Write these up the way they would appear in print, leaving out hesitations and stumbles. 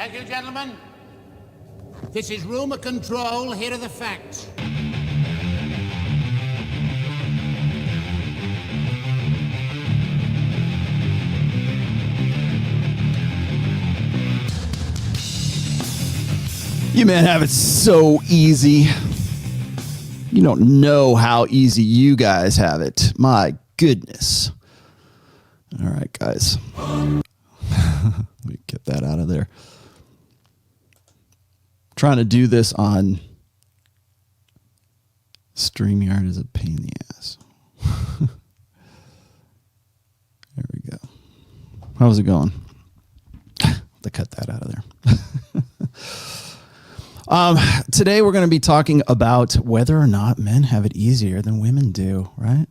Thank you, gentlemen. This is rumor control. Here are the facts. You men have it so easy. You don't know how easy you guys have it. My goodness. All right, guys. Let me get that out of there. Trying to do this on StreamYard is a pain in the ass. There we go. How's it going? To cut that out of there. Today we're going to be talking about whether or not men have it easier than women do, right?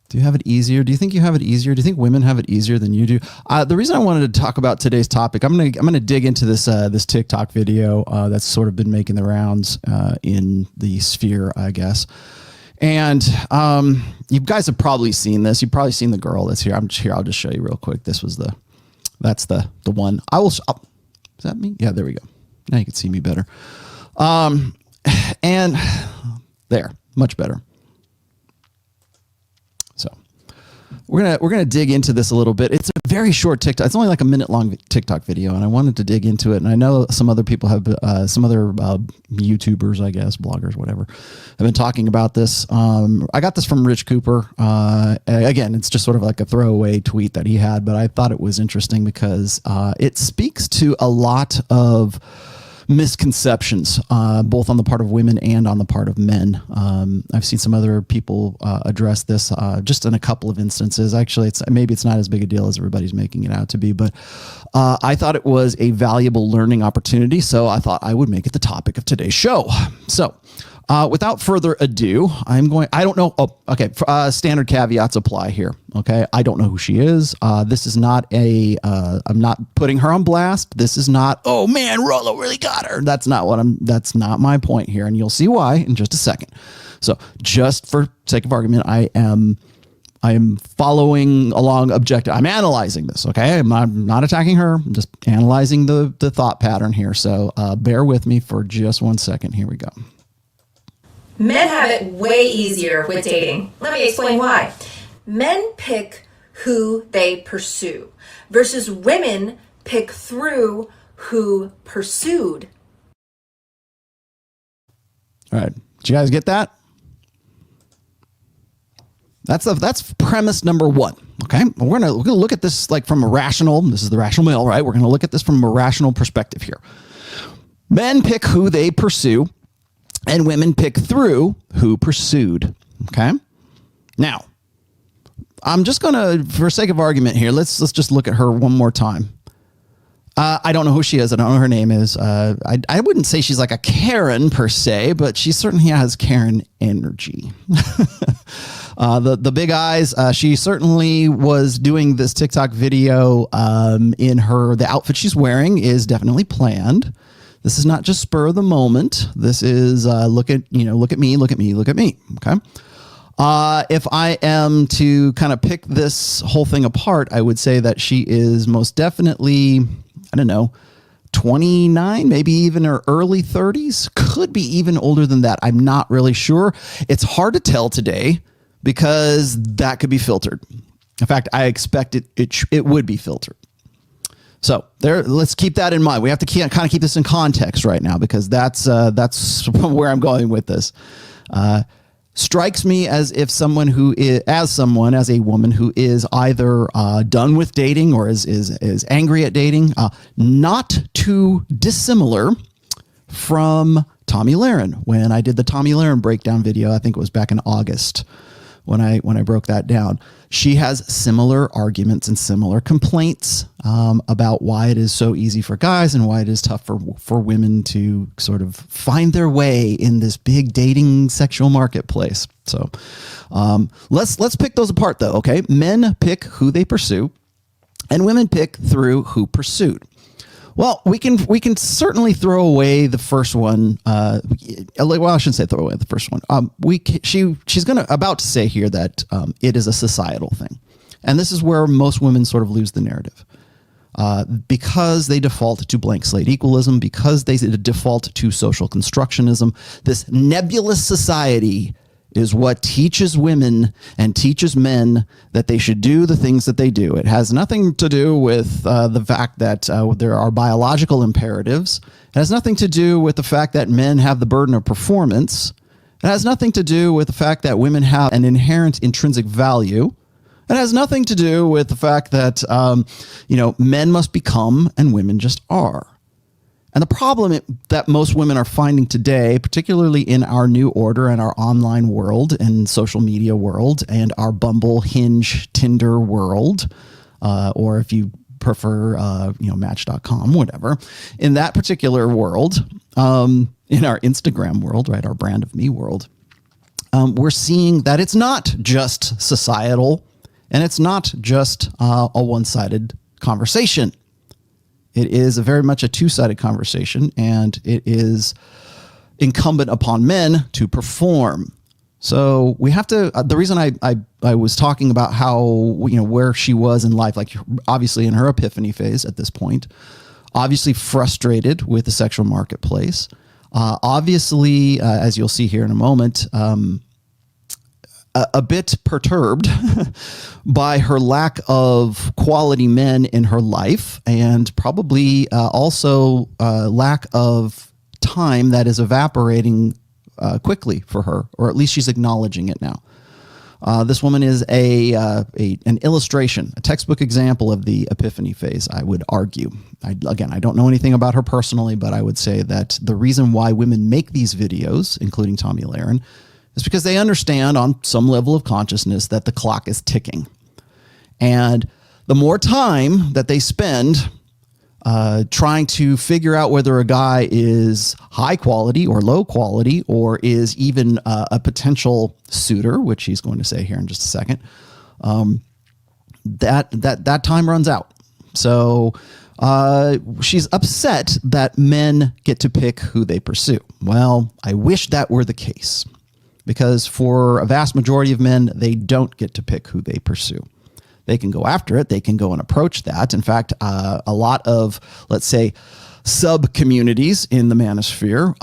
Do you have it easier? Do you think you have it easier? Do you think women have it easier than you do? The reason I wanted to talk about today's topic, I'm gonna dig into this this TikTok video that's sort of been making the rounds in the sphere, I guess. And you guys have probably seen this. You've probably seen the girl that's here. I'm just here. I'll just show you real quick. That's the one. Is that me? Yeah, there we go. Now you can see me better. And there, much better. So we're gonna dig into this a little bit. It's a very short TikTok. It's only like a minute long TikTok video, and I wanted to dig into it. And I know some other people have, some other YouTubers, I guess, bloggers, whatever, have been talking about this. I got this from Rich Cooper. Again, it's just sort of like a throwaway tweet that he had, but I thought it was interesting because it speaks to a lot of misconceptions, both on the part of women and on the part of men. I've seen some other people address this just in a couple of instances. Actually, maybe it's not as big a deal as everybody's making it out to be, but I thought it was a valuable learning opportunity, so I thought I would make it the topic of today's show. So without further ado, I don't know. Oh, okay. Standard caveats apply here. Okay. I don't know who she is. This is not I'm not putting her on blast. This is not, oh man, Rollo really got her. That's not my point here. And you'll see why in just a second. So just for sake of argument, I am following along objective. I'm analyzing this. Okay. I'm not attacking her. I'm just analyzing the thought pattern here. So bear with me for just 1 second. Here we go. Men have it way easier with dating. Let me explain why. Men pick who they pursue versus women pick through who pursued. All right. Did you guys get that? That's premise number one. Okay. We're gonna look at this like from this is the rational male, right? We're going to look at this from a rational perspective here. Men pick who they pursue, and women pick through who pursued. Okay. Now, I'm just going to, for sake of argument here, let's just look at her one more time. I don't know who she is. I don't know who her name is. I wouldn't say she's like a Karen per se, but she certainly has Karen energy. The big eyes. She certainly was doing this TikTok video the outfit she's wearing is definitely planned. This is not just spur of the moment. This is look at me. Okay. If I am to kind of pick this whole thing apart, I would say that she is most definitely, 29, maybe even her early 30s, could be even older than that. I'm not really sure. It's hard to tell today because that could be filtered. In fact, I expect it would be filtered. So let's keep that in mind. We have to kind of keep this in context right now because that's where I'm going with this. Strikes me as if as a woman who is either done with dating or is angry at dating, not too dissimilar from Tomi Lahren. When I did the Tomi Lahren breakdown video, I think it was back in August when I broke that down. She has similar arguments and similar complaints about why it is so easy for guys and why it is tough for women to sort of find their way in this big dating sexual marketplace. So let's pick those apart though. Okay. Men pick who they pursue and women pick through who pursued. Well, we can certainly throw away the first one. Well, I shouldn't say throw away the first one. She's about to say here that it is a societal thing, and this is where most women sort of lose the narrative. because they default to blank slate equalism, because they default to social constructionism. This nebulous society is what teaches women and teaches men that they should do the things that they do. It has nothing to do with the fact that there are biological imperatives. It has nothing to do with the fact that men have the burden of performance. It has nothing to do with the fact that women have an inherent intrinsic value. It has nothing to do with the fact that, men must become and women just are. And the problem that most women are finding today, particularly in our new order and our online world and social media world and our Bumble, Hinge, Tinder world, or if you prefer, Match.com, whatever, in that particular world, in our Instagram world, right, our brand of me world, we're seeing that it's not just societal and it's not just a one-sided conversation. It is very much a two-sided conversation, and it is incumbent upon men to perform. So we have to. The reason I was talking about how where she was in life, like obviously in her epiphany phase at this point, obviously frustrated with the sexual marketplace, obviously as you'll see here in a moment. A bit perturbed by her lack of quality men in her life, and probably also lack of time that is evaporating quickly for her, or at least she's acknowledging it now. This woman is an illustration, a textbook example of the epiphany phase, I would argue. I don't know anything about her personally, but I would say that the reason why women make these videos, including Tomi Lahren, is because they understand on some level of consciousness that the clock is ticking. And the more time that they spend trying to figure out whether a guy is high quality or low quality, or is even a potential suitor, which he's going to say here in just a second, that time runs out. So she's upset that men get to pick who they pursue. Well, I wish that were the case. Because for a vast majority of men, they don't get to pick who they pursue. They can go after it. They can go and approach that. In fact, a lot of, let's say, sub-communities in the manosphere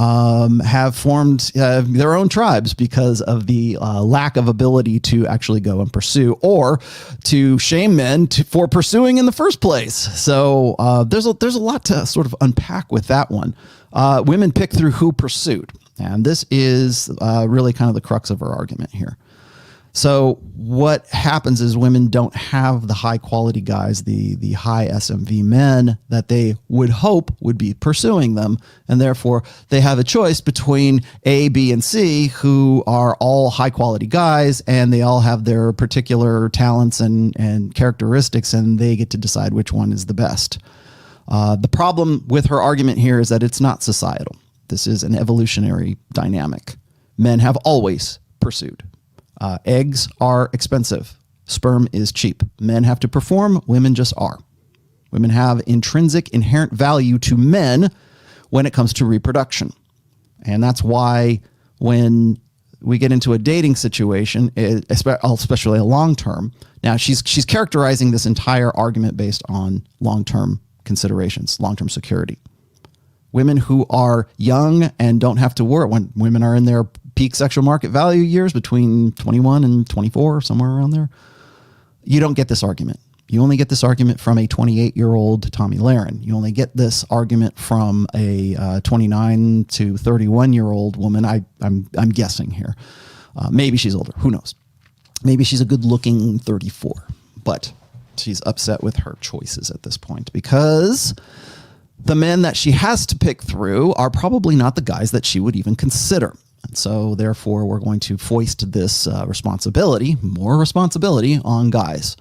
have formed their own tribes because of the lack of ability to actually go and pursue, or to shame men for pursuing in the first place. So there's a lot to sort of unpack with that one. Women pick through who pursued. And this is really kind of the crux of our argument here. So what happens is women don't have the high quality guys, the high SMV men that they would hope would be pursuing them. And therefore they have a choice between A, B, and C, who are all high quality guys, and they all have their particular talents and characteristics, and they get to decide which one is the best. The problem with her argument here is that it's not societal. This is an evolutionary dynamic. Men have always pursued. Eggs are expensive. Sperm is cheap. Men have to perform. Women just are. Women have intrinsic, inherent value to men when it comes to reproduction. And that's why when we get into a dating situation, especially a long-term, now she's characterizing this entire argument based on long-term considerations, long-term security. Women who are young and don't have to work, when women are in their peak sexual market value years between 21 and 24, somewhere around there, you don't get this argument. You only get this argument from a 28-year-old Tomi Lahren. You only get this argument from a 29 to 31-year-old woman. I'm guessing here. Maybe she's older. Who knows? Maybe she's a good-looking 34, but she's upset with her choices at this point because the men that she has to pick through are probably not the guys that she would even consider. And so therefore we're going to foist this more responsibility on guys.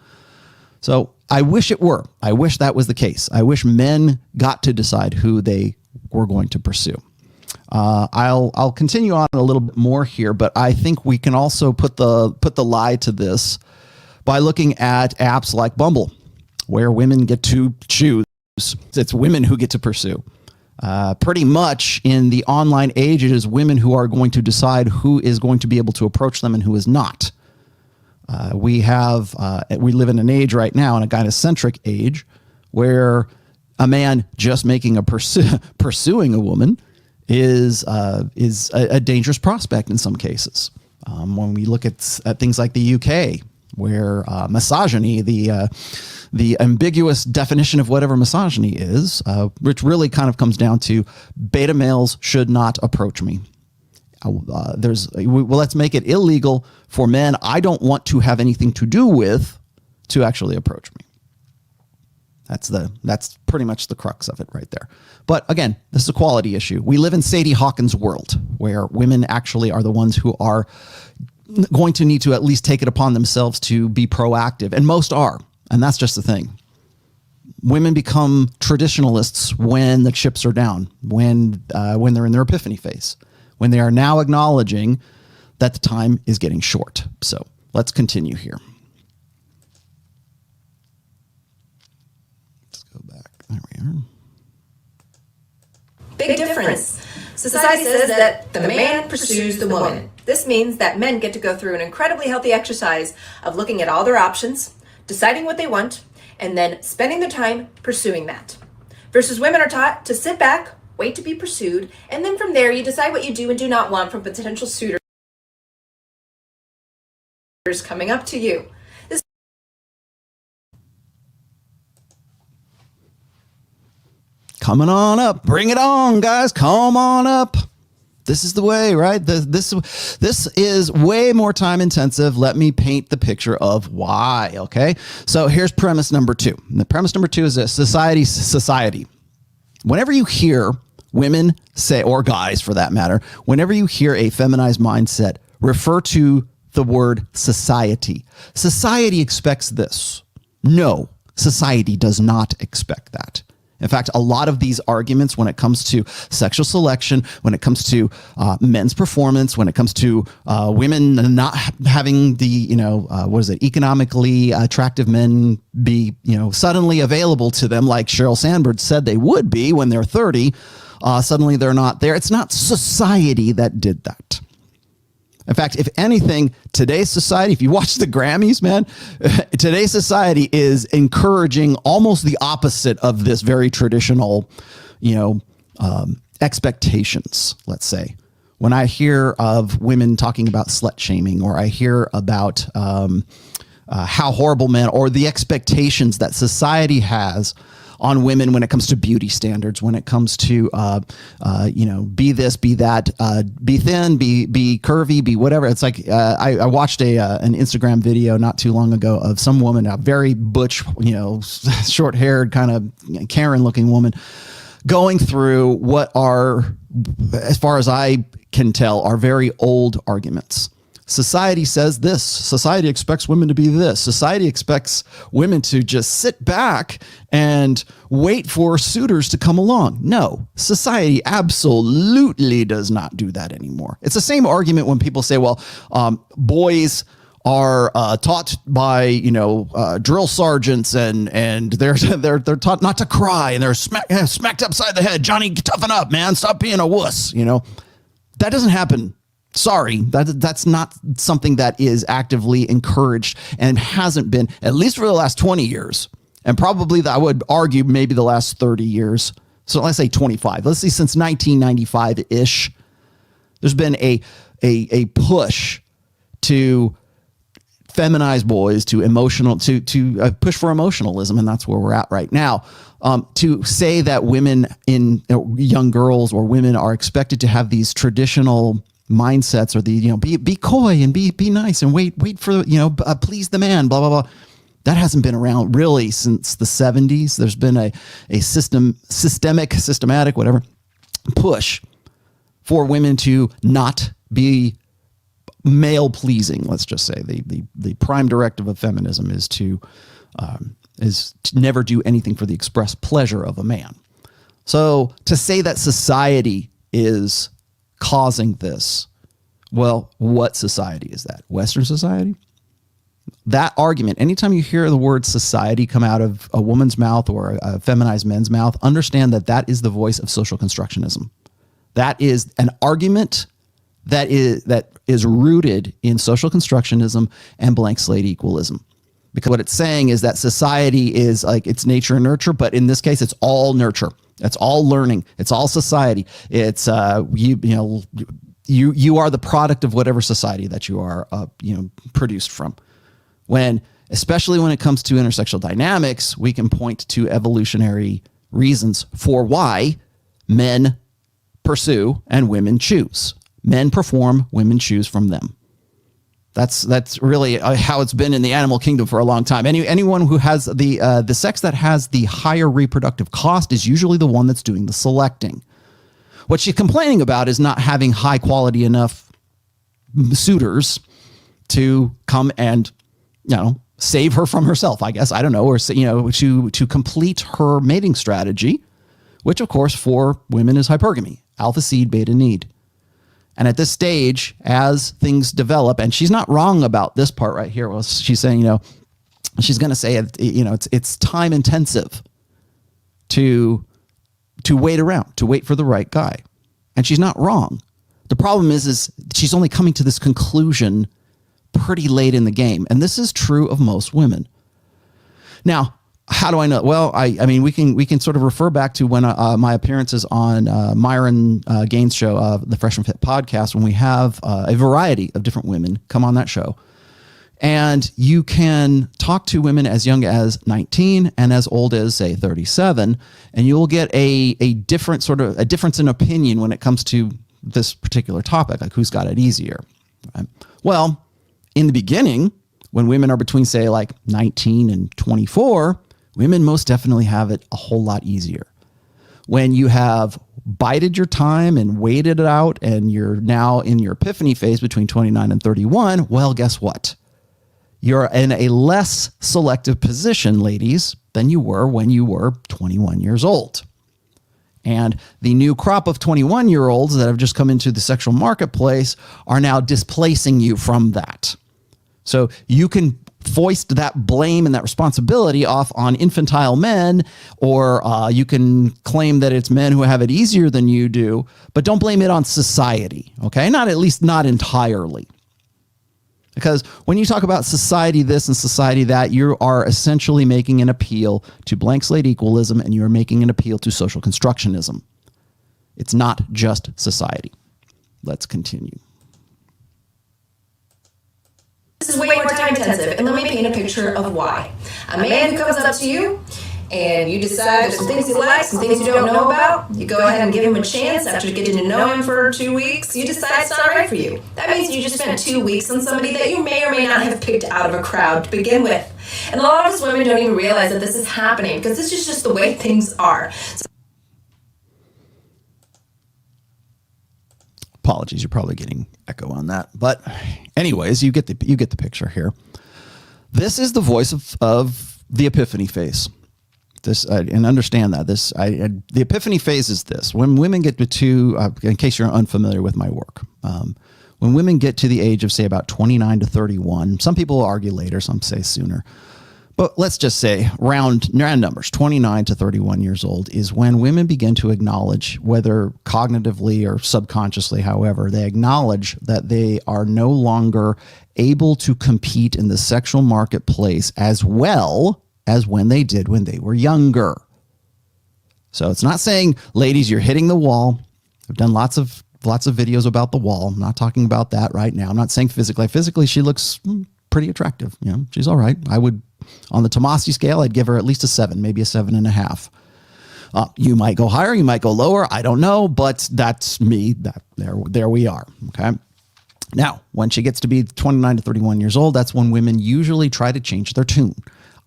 So I wish it were. I wish that was the case. I wish men got to decide who they were going to pursue. I'll continue on a little bit more here, but I think we can also put the lie to this by looking at apps like Bumble, where women get to choose. It's women who get to pursue. Pretty much in the online age, it is women who are going to decide who is going to be able to approach them and who is not. We live in an age right now, in a gynocentric age, where a man just making pursuing a woman is a dangerous prospect in some cases. When we look at things like the UK, where misogyny, the ambiguous definition of whatever misogyny is, which really kind of comes down to beta males should not approach me. Let's make it illegal for men I don't want to have anything to do with to actually approach me. That's pretty much the crux of it right there. But again, this is a quality issue. We live in Sadie Hawkins' world, where women actually are the ones who are going to need to at least take it upon themselves to be proactive, and most are. And that's just the thing. Women become traditionalists when the chips are down, when they're in their epiphany phase, when they are now acknowledging that the time is getting short. So let's continue here. Let's go back. There we are. Big difference. Society says that the man pursues the woman. This means that men get to go through an incredibly healthy exercise of looking at all their options, deciding what they want, and then spending their time pursuing that. Versus women are taught to sit back, wait to be pursued, and then from there you decide what you do and do not want from potential suitors coming up to you. Coming on up. Bring it on, guys. Come on up. This is the way, right? This is way more time intensive. Let me paint the picture of why, okay? So here's premise number 2. And the premise number 2 is this: society. Whenever you hear women say, or guys for that matter, whenever you hear a feminized mindset, refer to the word society. Society expects this. No, society does not expect that. In fact, a lot of these arguments when it comes to sexual selection, when it comes to men's performance, when it comes to women not having the, economically attractive men be, suddenly available to them, like Sheryl Sandberg said they would be when they're 30, suddenly they're not there. It's not society that did that. In fact, if anything, today's society, if you watch the Grammys, man, today's society is encouraging almost the opposite of this very traditional, expectations, let's say. When I hear of women talking about slut shaming, or I hear about how horrible men, or the expectations that society has on women when it comes to beauty standards, when it comes to, be this, be that, be thin, be curvy, be whatever. It's like, I watched an Instagram video not too long ago of some woman, a very butch, short haired kind of Karen looking woman, going through what are, as far as I can tell, are very old arguments. Society says this. Society expects women to be this. Society expects women to just sit back and wait for suitors to come along. No, society absolutely does not do that anymore. It's the same argument when people say, well, boys are taught by drill sergeants and they're taught not to cry, and they're smacked upside the head. Johnny, toughen up, man. Stop being a wuss. That doesn't happen. Sorry, that's not something that is actively encouraged, and hasn't been, at least for the last 20 years. And probably, I would argue, maybe the last 30 years. So let's say 25. Let's see, since 1995-ish, there's been a push to feminize boys, to push for emotionalism, and that's where we're at right now. To say that women, young girls or women, are expected to have these traditional mindsets, or the be coy and be nice and wait for please the man, blah blah blah, that hasn't been around really since the 70s. There's been a systematic whatever push for women to not be male pleasing. Let's just say the prime directive of feminism is to never do anything for the express pleasure of a man. So to say that society is causing this, well, what society is that? Western society? That argument, anytime you hear the word society come out of a woman's mouth or a feminized man's mouth, understand that is the voice of social constructionism. That is an argument that is rooted in social constructionism and blank slate equalism. Because what it's saying is that society is like it's nature and nurture, but in this case, it's all nurture. It's all learning. It's all society. It's you are the product of whatever society that you are produced from. Especially when it comes to intersexual dynamics, we can point to evolutionary reasons for why men pursue and women choose. Men perform, women choose from them. That's really how it's been in the animal kingdom for a long time. Anyone who has the sex that has the higher reproductive cost is usually the one that's doing the selecting. What she's complaining about is not having high quality enough suitors to come and, save her from herself, I guess. I don't know, or, to complete her mating strategy, which of course for women is hypergamy, alpha seed, beta need. And at this stage, as things develop, and she's not wrong about this part right here. Well, she's saying, she's going to say, it's time intensive to wait around, to wait for the right guy. And she's not wrong. The problem is she's only coming to this conclusion pretty late in the game. And this is true of most women. Now, how do I know? Well, I mean, we can sort of refer back to when my appearances on Myron Gaines' show, the Fresh and Fit podcast, when we have a variety of different women come on that show. And you can talk to women as young as 19 and as old as, say, 37, and you'll get a difference in opinion when it comes to this particular topic, like who's got it easier. Right? Well, in the beginning, when women are between, say, like 19 and 24, women most definitely have it a whole lot easier. When you have bided your time and waited it out and you're now in your epiphany phase between 29 and 31, well, guess what? You're in a less selective position, ladies, than you were when you were 21 years old. And the new crop of 21-year-olds that have just come into the sexual marketplace are now displacing you from that. So you can foist that blame and that responsibility off on infantile men, or you can claim that it's men who have it easier than you do, but don't blame it on society, okay? Not entirely. Because when you talk about society this and society that, you are essentially making an appeal to blank slate equalism, and you are making an appeal to social constructionism. It's not just society. Let's continue. This is way more time intensive, and let me paint a picture of why. A man who comes up to you and you decide there's some things he likes, some things you don't know about, you go ahead and give him a chance after getting to know him for 2 weeks, you decide it's not right for you. That means you just spent 2 weeks on somebody that you may or may not have picked out of a crowd to begin with. And a lot of us women don't even realize that this is happening because this is just the way things are. Apologies, you're probably getting echo on that, but anyways, you get the picture here. This is the voice of the epiphany phase. This and understand that the epiphany phase is this: when women get to in case you're unfamiliar with my work, when women get to the age of, say, about 29 to 31, some people will argue later, some say sooner. But let's just say round numbers, 29 to 31 years old is when women begin to acknowledge, whether cognitively or subconsciously, however, they acknowledge that they are no longer able to compete in the sexual marketplace as well as when they did when they were younger. So it's not saying, ladies, you're hitting the wall. I've done lots of videos about the wall. I'm not talking about that right now. I'm not saying physically. Physically, she looks pretty attractive. She's all right. I would, on the Tomasi scale, I'd give her at least a 7, maybe a 7.5. You might go higher, you might go lower. I don't know, but that's me. There we are. Okay. Now, when she gets to be 29 to 31 years old, that's when women usually try to change their tune.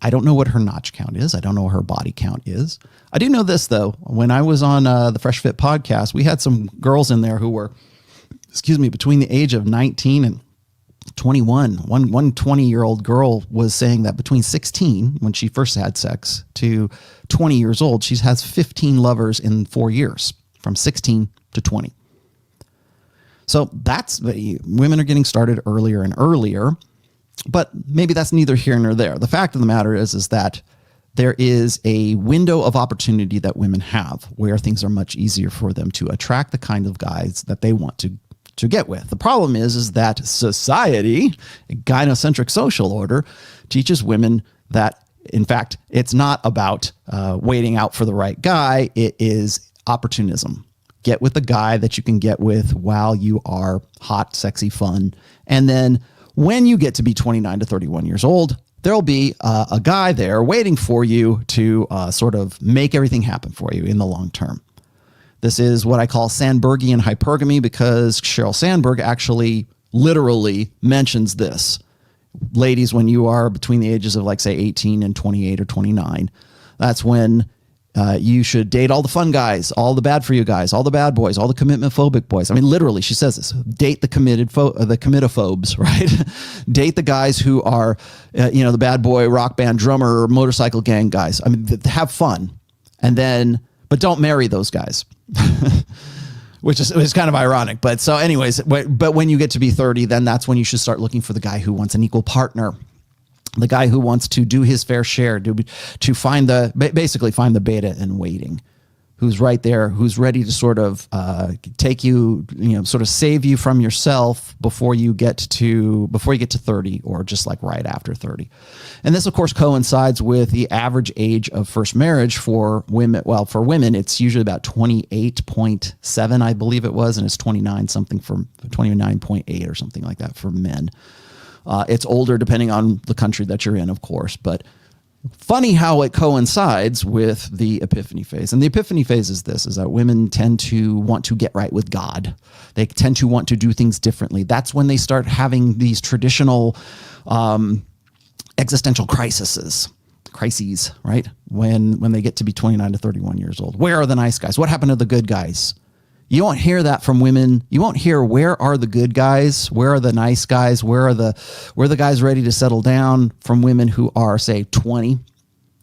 I don't know what her notch count is. I don't know what her body count is. I do know this, though. When I was on the Fresh Fit podcast, we had some girls in there who were, between the age of 19 and 21. One 20-year-old girl was saying that between 16, when she first had sex, to 20 years old, she has 15 lovers in 4 years, from 16 to 20. So women are getting started earlier and earlier. But maybe that's neither here nor there. The fact of the matter is that there is a window of opportunity that women have where things are much easier for them to attract the kind of guys that they want to to get with. The problem is that society, a gynocentric social order, teaches women that, in fact, it's not about waiting out for the right guy. It is opportunism. Get with the guy that you can get with while you are hot, sexy, fun. And then when you get to be 29 to 31 years old, there'll be a guy there waiting for you to sort of make everything happen for you in the long term. This is what I call Sandbergian hypergamy, because Sheryl Sandberg actually literally mentions this. Ladies, when you are between the ages of, like, say, 18 and 28 or 29, that's when you should date all the fun guys, all the bad for you guys, all the bad boys, all the commitment phobic boys. I mean, literally, she says this: date the committophobes, right? Date the guys who are, the bad boy rock band drummer, motorcycle gang guys. I mean, have fun, but don't marry those guys. Which is kind of ironic. But so anyways, but when you get to be 30, then that's when you should start looking for the guy who wants an equal partner. The guy who wants to do his fair share, to basically find the beta in waiting, who's right there, who's ready to sort of take you, sort of save you from yourself before you get to 30, or just like right after 30. And this, of course, coincides with the average age of first marriage for women. Well, for women, it's usually about 28.7, I believe it was, and it's 29.8 or something like that for men. It's older depending on the country that you're in, of course, but funny how it coincides with the epiphany phase. And the epiphany phase is that women tend to want to get right with God. They tend to want to do things differently. That's when they start having these traditional existential crises, right? When they get to be 29 to 31 years old. Where are the nice guys? What happened to the good guys? You won't hear that from women. You won't hear, where are the good guys? Where are the nice guys? Where are the guys ready to settle down, from women who are, say, 20,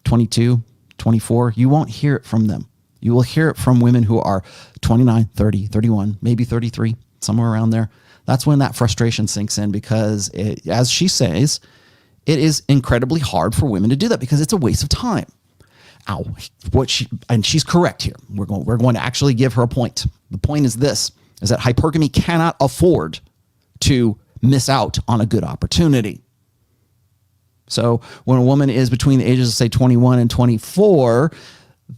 22, 24. You won't hear it from them. You will hear it from women who are 29, 30, 31, maybe 33, somewhere around there. That's when that frustration sinks in, because as she says, it is incredibly hard for women to do that because it's a waste of time. And she's correct here. We're going to actually give her a point. The point is this, is that hypergamy cannot afford to miss out on a good opportunity. So when a woman is between the ages of, say, 21 and 24,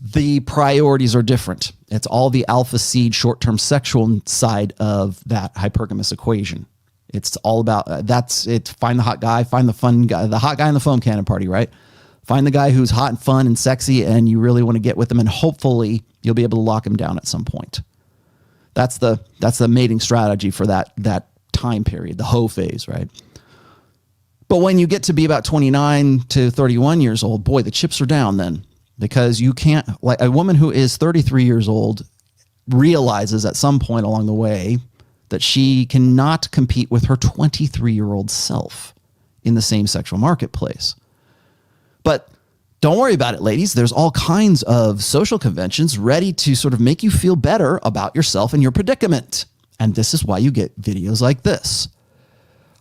the priorities are different. It's all the alpha seed short-term sexual side of that hypergamous equation. It's all about, find the hot guy, find the fun guy, the hot guy in the foam cannon party, right? Find the guy who's hot and fun and sexy, and you really want to get with him, and hopefully you'll be able to lock him down at some point. That's the mating strategy for that time period, the hoe phase, right? But when you get to be about 29 to 31 years old, boy, the chips are down then, because you can't, like a woman who is 33 years old realizes at some point along the way that she cannot compete with her 23-year-old self in the same sexual marketplace. But don't worry about it, ladies. There's all kinds of social conventions ready to sort of make you feel better about yourself and your predicament. And this is why you get videos like this.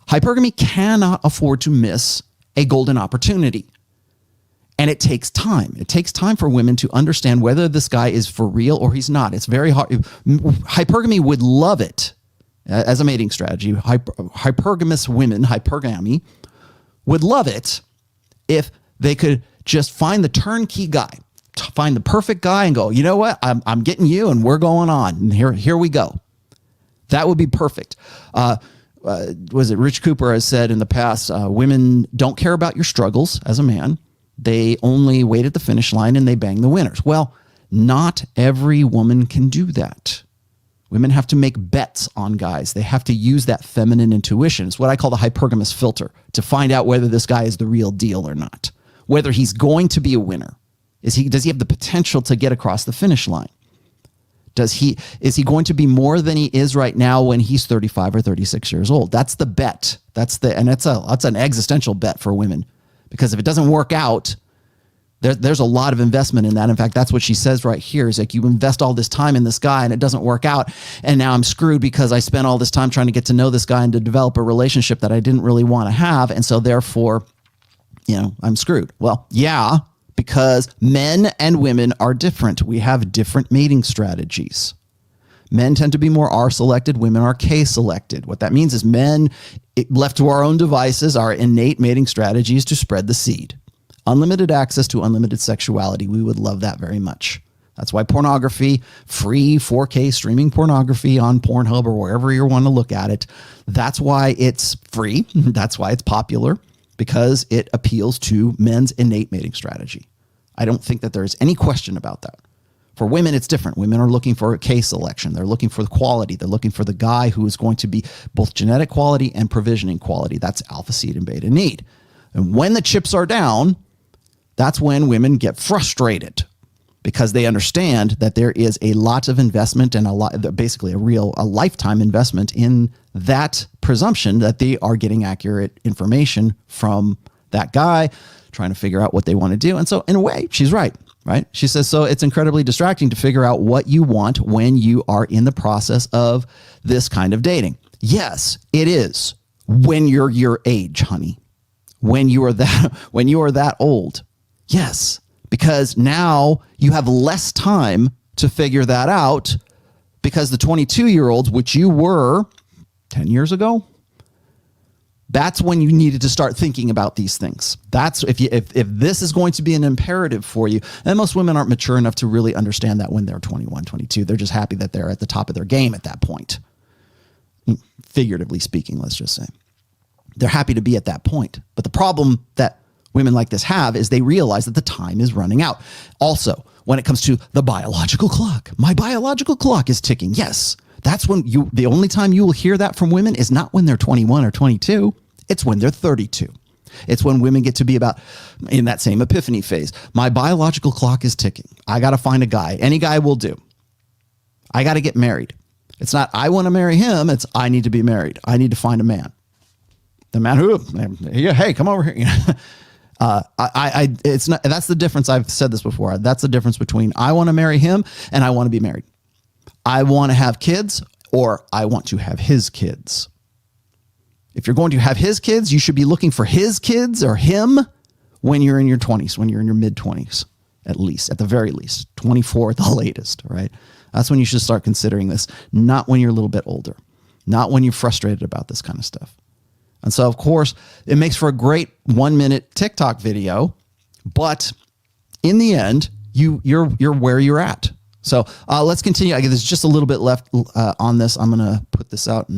Hypergamy cannot afford to miss a golden opportunity. And it takes time. It takes time for women to understand whether this guy is for real or he's not. It's very hard. Hypergamy would love it as a mating strategy. Hypergamous women, hypergamy, would love it if they could just find the turnkey guy, find the perfect guy and go, you know what, I'm getting you and we're going on. And here we go. That would be perfect. Was it Rich Cooper has said in the past, women don't care about your struggles as a man. They only wait at the finish line and they bang the winners. Well, not every woman can do that. Women have to make bets on guys. They have to use that feminine intuition. It's what I call the hypergamous filter to find out whether this guy is the real deal or not. Whether he's going to be a winner. Does he have the potential to get across the finish line? Is he going to be more than he is right now when he's 35 or 36 years old? That's the bet. That's an existential bet for women, because if it doesn't work out, there's a lot of investment in that. In fact, that's what she says right here, is like, you invest all this time in this guy and it doesn't work out, and now I'm screwed because I spent all this time trying to get to know this guy and to develop a relationship that I didn't really want to have, and so therefore, I'm screwed. Well, yeah, because men and women are different. We have different mating strategies. Men tend to be more R selected. Women are K selected. What that means is men, left to our own devices, our innate mating strategy is to spread the seed. Unlimited access to unlimited sexuality. We would love that very much. That's why pornography, free 4K streaming pornography on Pornhub or wherever you want to look at it, that's why it's free. That's why it's popular, because it appeals to men's innate mating strategy. I don't think that there's any question about that. For women, it's different. Women are looking for a K selection. They're looking for the quality. They're looking for the guy who is going to be both genetic quality and provisioning quality. That's alpha seed and beta need. And when the chips are down, that's when women get frustrated, because they understand that there is a lot of investment and basically a lifetime investment in that presumption that they are getting accurate information from that guy, trying to figure out what they want to do. And so in a way, she's right? She says, so it's incredibly distracting to figure out what you want when you are in the process of this kind of dating. Yes, it is when you're your age, honey, when you are that old. Yes, because now you have less time to figure that out, because the 22-year-olds, which you were 10 years ago, that's when you needed to start thinking about these things. That's if this is going to be an imperative for you. And most women aren't mature enough to really understand that when they're 21, 22. They're just happy that they're at the top of their game at that point. Figuratively speaking, let's just say. They're happy to be at that point. But the problem that women like this have is they realize that the time is running out. Also, when it comes to the biological clock, my biological clock is ticking. Yes. That's when the only time you will hear that from women is not when they're 21 or 22. It's when they're 32. It's when women get to be about in that same epiphany phase. My biological clock is ticking. I got to find a guy. Any guy will do. I got to get married. It's not, I want to marry him. It's, I need to be married. I need to find a man. The man who, hey, come over here. It's not, that's the difference. I've said this before. That's the difference between I want to marry him and I want to be married. I want to have kids, or I want to have his kids. If you're going to have his kids, you should be looking for his kids or him when you're in your 20s, when you're in your mid 20s, at the very least, 24 at the latest, right? That's when you should start considering this, not when you're a little bit older, not when you're frustrated about this kind of stuff. And so, of course, it makes for a great 1-minute TikTok video, but in the end, you're where you're at. So let's continue. I guess there's just a little bit left on this. I'm going to put this out.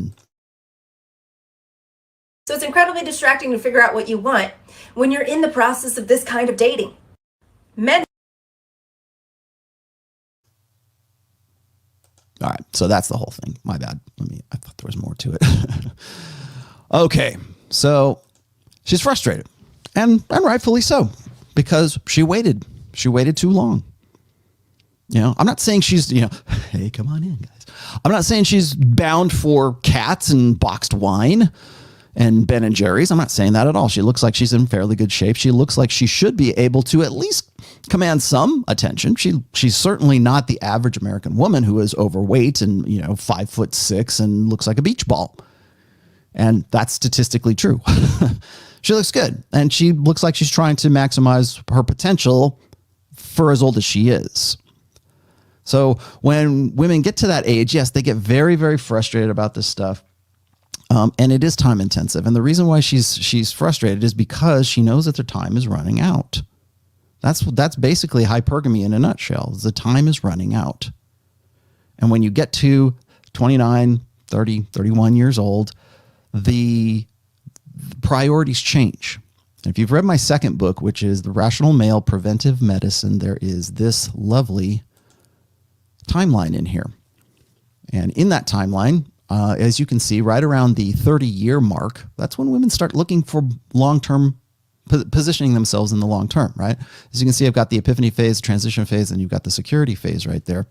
So it's incredibly distracting to figure out what you want when you're in the process of this kind of dating. Men. All right. So that's the whole thing. My bad. I thought there was more to it. Okay. So she's frustrated, and rightfully so, because she waited too long. I'm not saying she's, hey, come on in, guys. I'm not saying she's bound for cats and boxed wine and Ben and Jerry's. I'm not saying that at all. She looks like she's in fairly good shape. She looks like she should be able to at least command some attention. She's certainly not the average American woman who is overweight and, 5'6" and looks like a beach ball. And that's statistically true. She looks good. And she looks like she's trying to maximize her potential for as old as she is. So when women get to that age, yes, they get very, very frustrated about this stuff. And it is time intensive. And the reason why she's frustrated is because she knows that their time is running out. That's basically hypergamy in a nutshell. The time is running out. And when you get to 29, 30, 31 years old, the priorities change. If you've read my second book, which is The Rational Male Preventive Medicine, there is this lovely timeline in here. And in that timeline, as you can see, right around the 30-year mark, that's when women start looking for long-term, positioning themselves in the long term, right? As you can see, I've got the epiphany phase, transition phase, and you've got the security phase right there,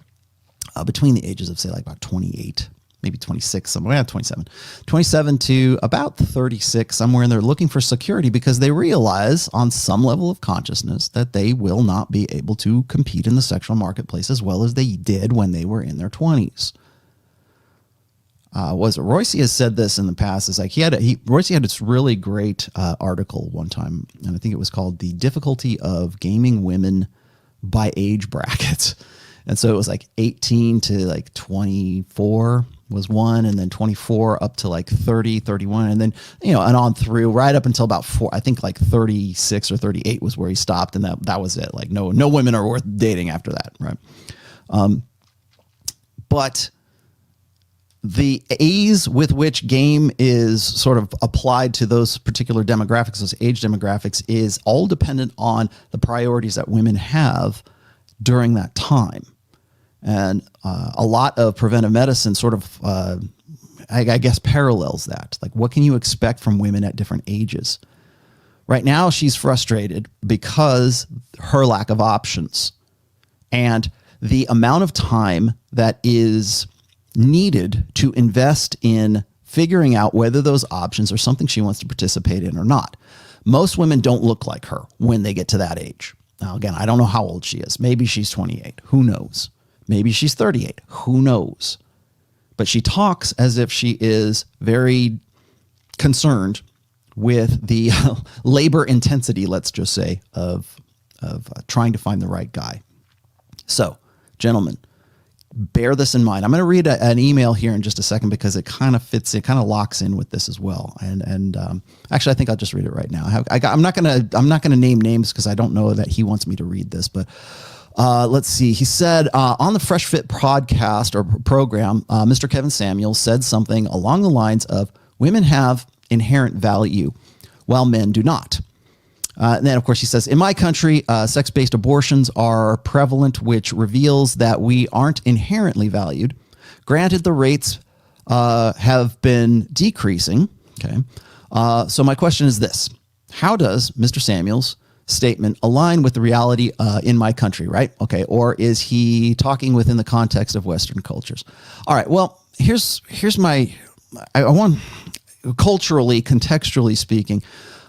between the ages of, say, like about 28, maybe 26, somewhere, 27 to about 36, somewhere in there, looking for security because they realize on some level of consciousness that they will not be able to compete in the sexual marketplace as well as they did when they were in their 20s. Royce has said this in the past. Is like Royce had this really great article one time, and I think it was called "The Difficulty of Gaming Women by Age Brackets." And so it was like 18 to like 24 was one, and then 24 up to like 30, 31, and then, and on through right up until about I think like 36 or 38 was where he stopped. And that was it. Like no women are worth dating after that. Right. But the ease with which game is sort of applied to those particular demographics, those age demographics, is all dependent on the priorities that women have during that time. And a lot of preventive medicine sort of, I guess, parallels that. Like, what can you expect from women at different ages? Right now, she's frustrated because her lack of options and the amount of time that is needed to invest in figuring out whether those options are something she wants to participate in or not. Most women don't look like her when they get to that age. Now, again, I don't know how old she is. Maybe she's 28. Who knows? Maybe she's 38. Who knows? But she talks as if she is very concerned with the labor intensity, let's just say, of trying to find the right guy. So, gentlemen, bear this in mind. I'm going to read an email here in just a second because it kind of fits, it kind of locks in with this as well. And actually, I think I'll just read it right now. I'm not going to name names because I don't know that he wants me to read this, but let's see. He said on the Fresh Fit podcast or program, Mr. Kevin Samuels said something along the lines of women have inherent value while men do not. And then, of course, he says, in my country, sex-based abortions are prevalent, which reveals that we aren't inherently valued. Granted, the rates have been decreasing. Okay. So my question is this. How does Mr. Samuels' statement align with the reality in my country, right? Okay. Or is he talking within the context of Western cultures? All right. Well, here's my, I want, culturally, contextually speaking,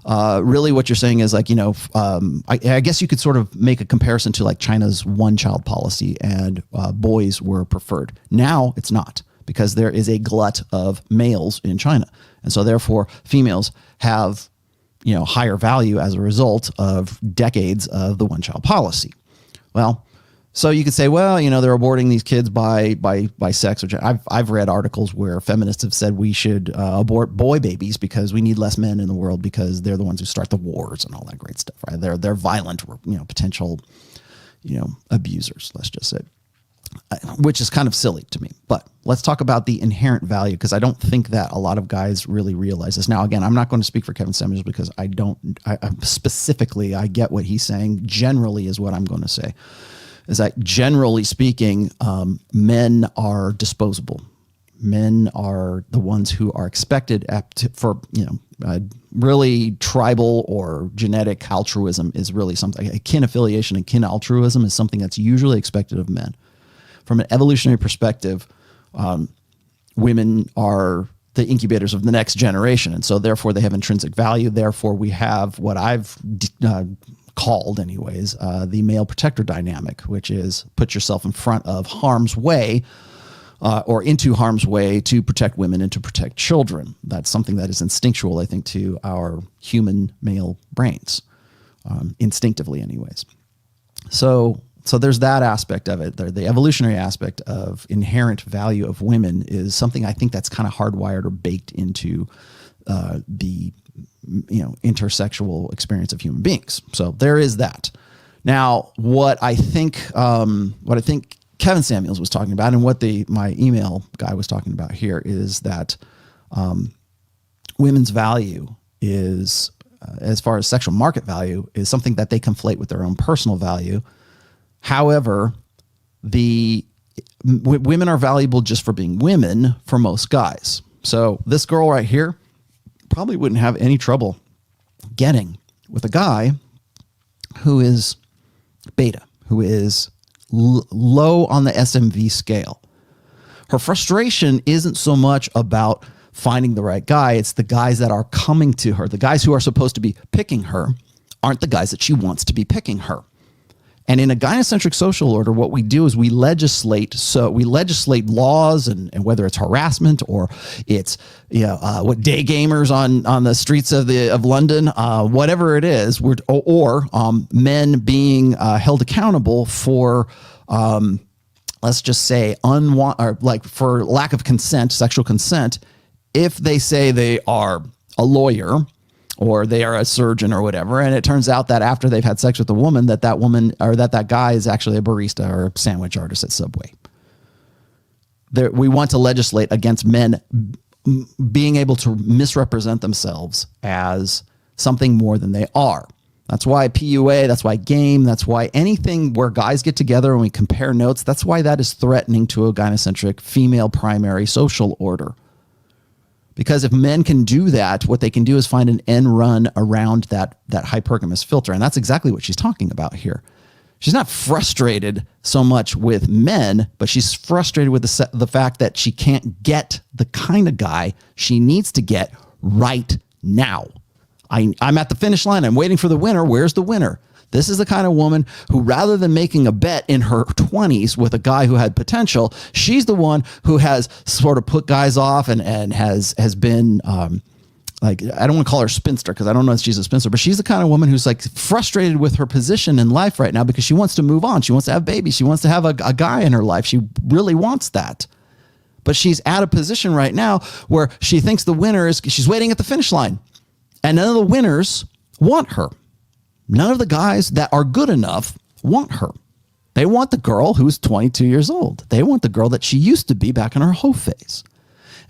really what you're saying is like, I guess you could sort of make a comparison to like China's one-child policy, and boys were preferred. Now it's not, because there is a glut of males in China. And so therefore females have, higher value as a result of decades of the one-child policy. Well, so you could say, well, they're aborting these kids by sex. Which I've read articles where feminists have said we should abort boy babies because we need less men in the world because they're the ones who start the wars and all that great stuff, right? They're violent, potential, abusers, let's just say, which is kind of silly to me. But let's talk about the inherent value, because I don't think that a lot of guys really realize this. Now, again, I'm not going to speak for Kevin Samuels because I specifically, I get what he's saying. Generally is what I'm going to say. Is that generally speaking, men are disposable. Men are the ones who are expected for, really tribal or genetic altruism is really something. A kin affiliation and kin altruism is something that's usually expected of men. From an evolutionary perspective, women are the incubators of the next generation. And so therefore they have intrinsic value. Therefore we have what I've called anyways, the male protector dynamic, which is put yourself in front of harm's way or into harm's way to protect women and to protect children. That's something that is instinctual, I think, to our human male brains, instinctively anyways. So there's that aspect of it. The evolutionary aspect of inherent value of women is something I think that's kind of hardwired or baked into the intersexual experience of human beings. So there is that. Now, what I think Kevin Samuels was talking about, and what my email guy was talking about here, is that women's value is, as far as sexual market value, is something that they conflate with their own personal value. However, women are valuable just for being women for most guys. So this girl right here probably wouldn't have any trouble getting with a guy who is beta, who is low on the SMV scale. Her frustration isn't so much about finding the right guy. It's the guys that are coming to her. The guys who are supposed to be picking her aren't the guys that she wants to be picking her. And in a gynocentric social order, what we do is we legislate. So we legislate laws, and whether it's harassment or it's what day gamers on the streets of London, whatever it is, or men being held accountable for let's just say or like for lack of consent, sexual consent, if they say they are a lawyer or they are a surgeon or whatever, and it turns out that after they've had sex with a woman, that woman or that guy is actually a barista or a sandwich artist at Subway. We want to legislate against men being able to misrepresent themselves as something more than they are. That's why PUA, that's why game, that's why anything where guys get together and we compare notes, that's why that is threatening to a gynocentric female primary social order. Because if men can do that, what they can do is find an end run around that hypergamous filter. And that's exactly what she's talking about here. She's not frustrated so much with men, but she's frustrated with the fact that she can't get the kind of guy she needs to get right now. I'm at the finish line. I'm waiting for the winner. Where's the winner? This is the kind of woman who, rather than making a bet in her 20s with a guy who had potential, she's the one who has sort of put guys off and has been like, I don't want to call her spinster because I don't know if she's a spinster, but she's the kind of woman who's like frustrated with her position in life right now because she wants to move on. She wants to have babies. She wants to have a guy in her life. She really wants that. But she's at a position right now where she thinks the winner is, she's waiting at the finish line. And none of the winners want her. None of the guys that are good enough want her. They want the girl who's 22 years old. They want the girl that she used to be back in her hoe phase.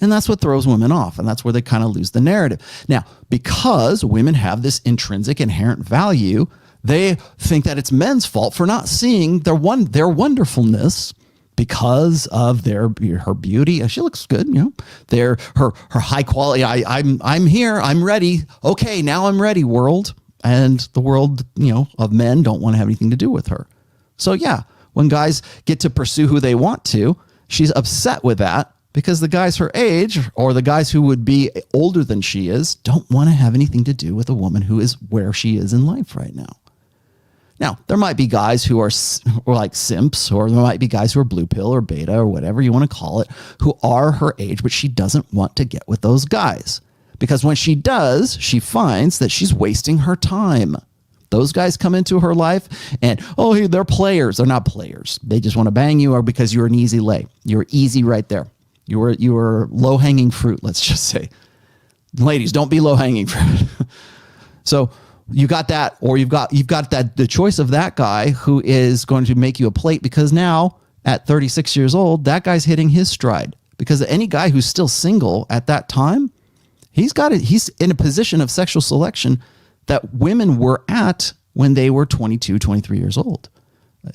And that's what throws women off. And that's where they kind of lose the narrative. Now, because women have this intrinsic inherent value, they think that it's men's fault for not seeing their wonderfulness because of her beauty. She looks good, her high quality. I'm here. I'm ready. Okay, now I'm ready, world. And the world, of men don't want to have anything to do with her. So yeah, when guys get to pursue who they want to, she's upset with that because the guys her age or the guys who would be older than she is don't want to have anything to do with a woman who is where she is in life right now. Now, there might be guys who are like simps, or there might be guys who are blue pill or beta or whatever you want to call it, who are her age, but she doesn't want to get with those guys. Because when she does, she finds that she's wasting her time. Those guys come into her life and, they're players. They're not players. They just want to bang you, or because you're an easy lay. You're easy right there. You were low-hanging fruit, let's just say. Ladies, don't be low-hanging fruit. So you got that, or you've got the choice of that guy who is going to make you a plate, because now at 36 years old, that guy's hitting his stride. Because any guy who's still single at that time, he's in a position of sexual selection that women were at when they were 22, 23 years old.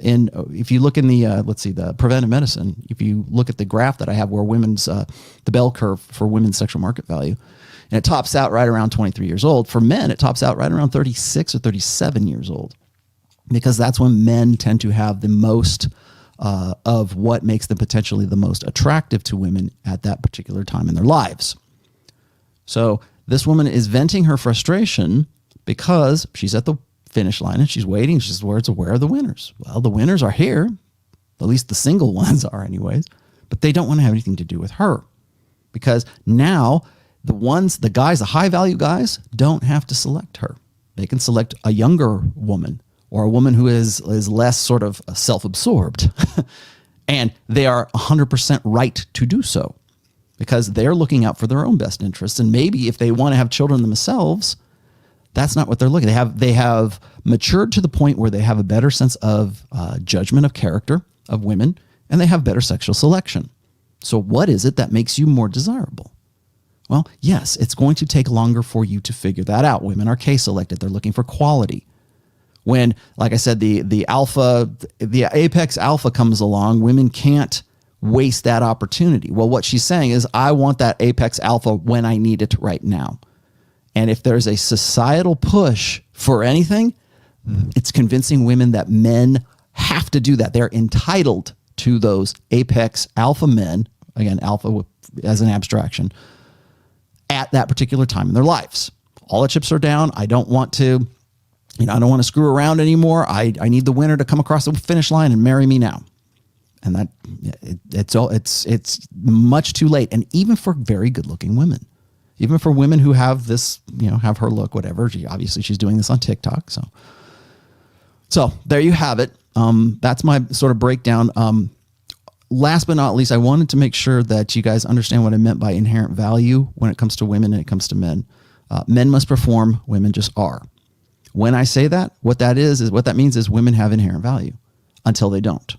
And if you look in the preventive medicine, if you look at the graph that I have where the bell curve for women's sexual market value, and it tops out right around 23 years old. For men, it tops out right around 36 or 37 years old, because that's when men tend to have the most of what makes them potentially the most attractive to women at that particular time in their lives. So this woman is venting her frustration because she's at the finish line and she's waiting. She's where are the winners? Well, the winners are here. At least the single ones are anyways, but they don't want to have anything to do with her, because now the high value guys don't have to select her. They can select a younger woman or a woman who is less sort of self-absorbed and they are 100% right to do so, because they're looking out for their own best interests. And maybe if they want to have children themselves, that's not what they're looking. They have matured to the point where they have a better sense of judgment of character of women, and they have better sexual selection. So what is it that makes you more desirable? Well, yes, it's going to take longer for you to figure that out. Women are K-selected. They're looking for quality. When, like I said, the apex alpha comes along, women can't waste that opportunity. Well, what she's saying is, I want that apex alpha when I need it right now. And if there's a societal push for anything, it's convincing women that men have to do that. They're entitled to those apex alpha men, again, alpha as an abstraction, at that particular time in their lives. All the chips are down. I don't want to, I don't want to screw around anymore. I need the winner to come across the finish line and marry me now. And that it's much too late. And even for very good looking women, even for women who have this, have her look, whatever. She's doing this on TikTok. So there you have it. That's my sort of breakdown. last but not least, I wanted to make sure that you guys understand what I meant by inherent value when it comes to women and it comes to men. Men must perform, women just are. When I say that, what that means is women have inherent value until they don't.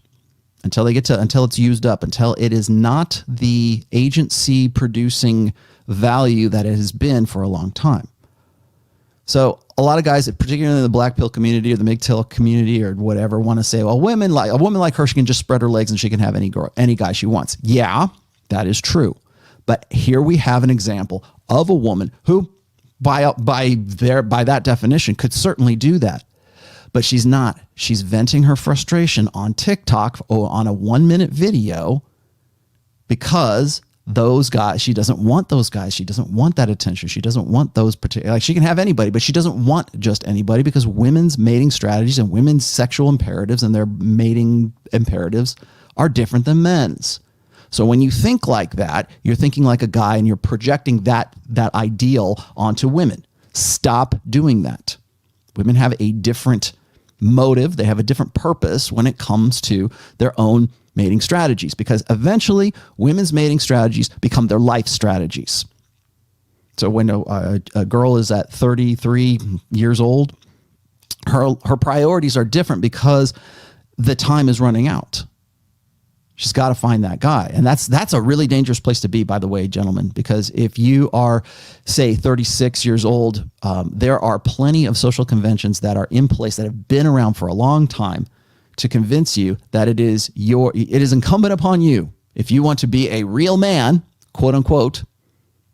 Until it's used up, until it is not the agency producing value that it has been for a long time. So a lot of guys, particularly in the black pill community or the MGTOW community or whatever, want to say, well, a woman like her, she can just spread her legs and she can have any guy she wants. Yeah, that is true. But here we have an example of a woman who, by that definition, could certainly do that. But she's not. She's venting her frustration on TikTok or on a 1-minute video because those guys, she doesn't want those guys. She doesn't want that attention. She doesn't want those particular, like she can have anybody, but she doesn't want just anybody because women's mating strategies and women's sexual imperatives and their mating imperatives are different than men's. So when you think like that, you're thinking like a guy and you're projecting that ideal onto women. Stop doing that. Women have a different motive. They have a different purpose when it comes to their own mating strategies, because eventually women's mating strategies become their life strategies. So when a girl is at 33 years old, her priorities are different because the time is running out. She's got to find that guy. And that's a really dangerous place to be, by the way, gentlemen, because if you are, say, 36 years old, there are plenty of social conventions that are in place that have been around for a long time to convince you that it is incumbent upon you, if you want to be a real man, quote unquote,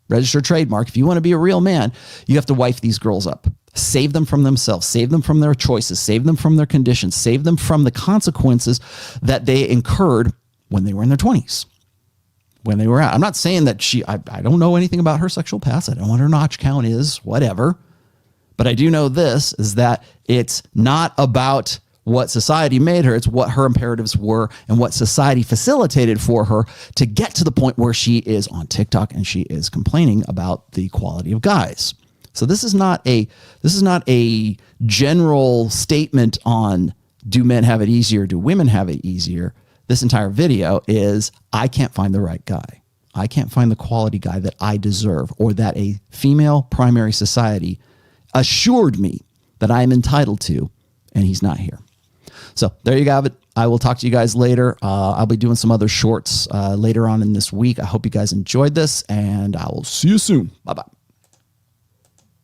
registered trademark, if you want to be a real man, you have to wife these girls up. Save them from themselves, save them from their choices, save them from their conditions, save them from the consequences that they incurred when they were in their 20s, when they were out. I'm not saying that I don't know anything about her sexual past. I don't know what her notch count is, whatever. But I do know this, is that it's not about what society made her. It's what her imperatives were and what society facilitated for her to get to the point where she is on TikTok and she is complaining about the quality of guys. So this is not a general statement on do men have it easier, do women have it easier. This entire video is, I can't find the right guy. I can't find the quality guy that I deserve, or that a female primary society assured me that I am entitled to, and he's not here. So there you have it. I will talk to you guys later. I'll be doing some other shorts later on in this week. I hope you guys enjoyed this, and I will see you soon. Bye-bye.